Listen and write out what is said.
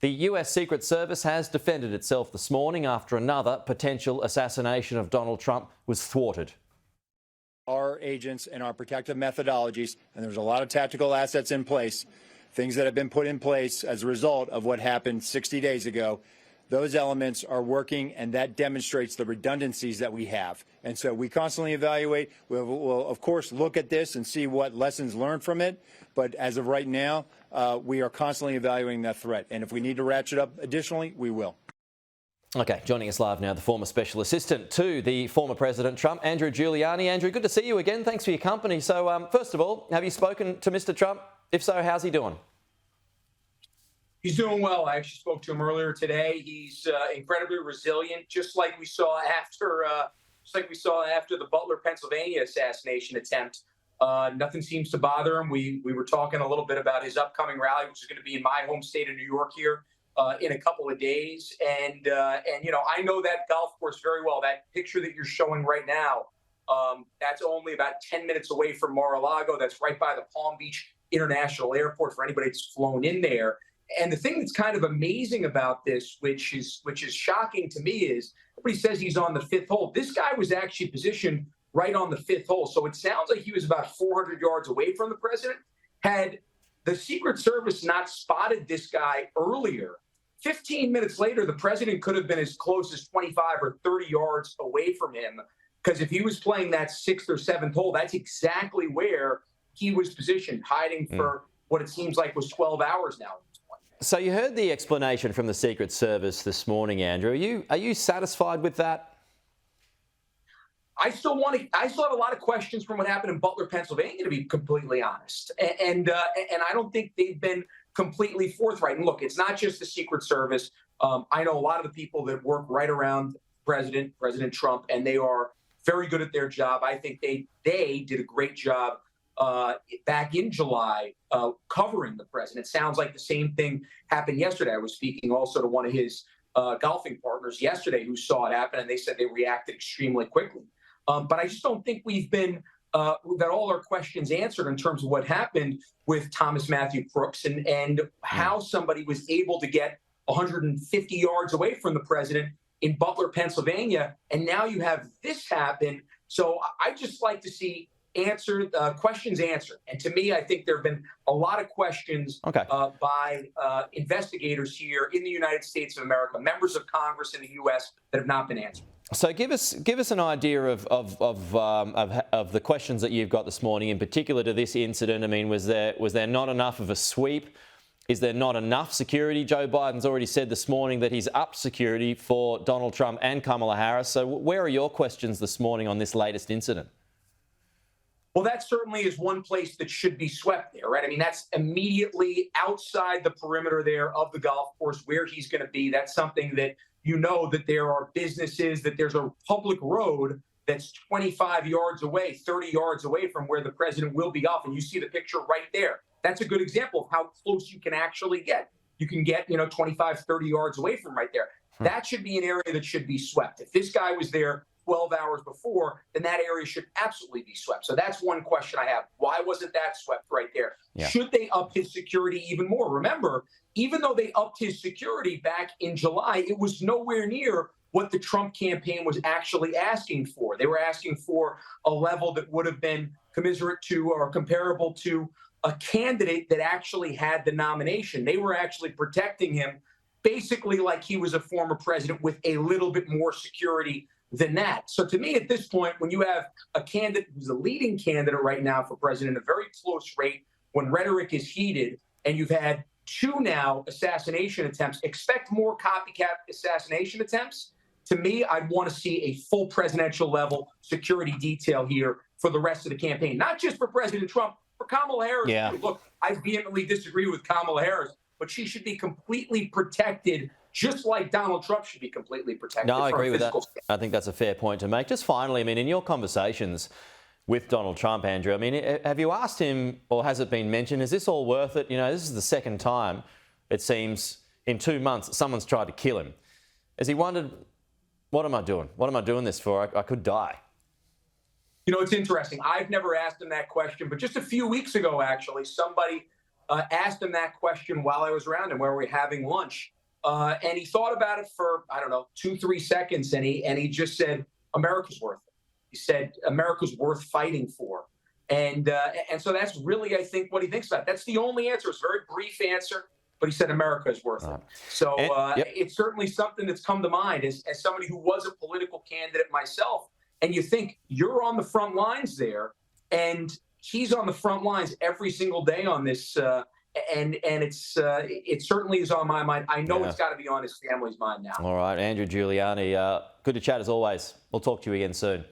The US Secret Service has defended itself this morning after another potential assassination of Donald Trump was thwarted. Our agents and our protective methodologies, and there's a lot of tactical assets in place, things that have been put in place as a result of what happened 60 days ago. Those elements are working, and that demonstrates the redundancies that we have. And so we constantly evaluate. We'll of course, look at this and see what lessons learned from it. But as of right now, we are constantly evaluating that threat. And if we need to ratchet up additionally, we will. OK, joining us live now, the former special assistant to the former President Trump, Andrew Giuliani. Andrew, good to see you again. Thanks for your company. So, first of all, have you spoken to Mr. Trump? If so, how's he doing? He's doing well. I actually spoke to him earlier today. He's incredibly resilient, just like we saw after the Butler, Pennsylvania assassination attempt. Nothing seems to bother him. We were talking a little bit about his upcoming rally, which is going to be in my home state of New York here in a couple of days. And you know, I know that golf course very well. That picture that you're showing right now, that's only about 10 minutes away from Mar-a-Lago. That's right by the Palm Beach International Airport for anybody that's flown in there. And the thing that's kind of amazing about this, which is shocking to me, is everybody says he's on the fifth hole. This guy was actually positioned right on the fifth hole. So it sounds like he was about 400 yards away from the president. Had the Secret Service not spotted this guy earlier, 15 minutes later, the president could have been as close as 25 or 30 yards away from him. Because if he was playing that sixth or seventh hole, that's exactly where he was positioned, hiding for what it seems like was 12 hours now. So you heard the explanation from the Secret Service this morning, Andrew. Are you satisfied with that? I still have a lot of questions from what happened in Butler, Pennsylvania, to be completely honest. And I don't think they've been completely forthright. And look, it's not just the Secret Service. I know a lot of the people that work right around President Trump, and they are very good at their job. I think they did a great job back in July covering the president. It sounds like the same thing happened yesterday. I was speaking also to one of his golfing partners yesterday who saw it happen, and they said they reacted extremely quickly. But I just don't think we've been got all our questions answered in terms of what happened with Thomas Matthew Crooks and how somebody was able to get 150 yards away from the president in Butler, Pennsylvania, and now you have this happen. So I just like to see questions answered. And to me, I think there have been a lot of questions by investigators here in the United States of America, members of Congress in the U.S. that have not been answered. So give us an idea of the questions that you've got this morning, in particular to this incident. I mean, was there not enough of a sweep? Is there not enough security? Joe Biden's already said this morning that he's upped security for Donald Trump and Kamala Harris. So where are your questions this morning on this latest incident? Well, that certainly is one place that should be swept there, right? I mean, that's immediately outside the perimeter there of the golf course where he's going to be. That's something that you know that there are businesses, that there's a public road that's 25 yards away, 30 yards away from where the president will be off. And you see the picture right there. That's a good example of how close you can actually get. You can get, 25, 30 yards away from right there. That should be an area that should be swept. If this guy was there 12 hours before, then that area should absolutely be swept. So that's one question I have. Why wasn't that swept right there? Yeah. Should they up his security even more? Remember, even though they upped his security back in July, it was nowhere near what the Trump campaign was actually asking for. They were asking for a level that would have been commensurate to or comparable to a candidate that actually had the nomination. They were actually protecting him basically like he was a former president with a little bit more security than that. So to me, at this point, when you have a candidate who's a leading candidate right now for president, a very close rate, when rhetoric is heated, and you've had two now assassination attempts, expect more copycat assassination attempts. To me, I'd want to see a full presidential level security detail here for the rest of the campaign, not just for President Trump, for Kamala Harris. Yeah. Look, I vehemently disagree with Kamala Harris, but she should be completely protected, just like Donald Trump should be completely protected. No, I agree with that. I think that's a fair point to make. Just finally, I mean, in your conversations with Donald Trump, Andrew, I mean, have you asked him, or has it been mentioned, is this all worth it? This is the second time, it seems, in 2 months that someone's tried to kill him. Has he wondered, what am I doing? What am I doing this for? I could die. It's interesting. I've never asked him that question, but just a few weeks ago, actually, somebody asked him that question while I was around him, where we were having lunch. And he thought about it for, I don't know, 2-3 seconds. And he just said, America's worth it. He said, America's worth fighting for. And so that's really, I think, what he thinks about. That's the only answer. It's a very brief answer, but he said America is worth it. So it's certainly something that's come to mind as somebody who was a political candidate myself. And you think you're on the front lines there, and he's on the front lines every single day on this. And it certainly is on my mind. I know it's got to be on his family's mind now. All right, Andrew Giuliani, good to chat as always. We'll talk to you again soon.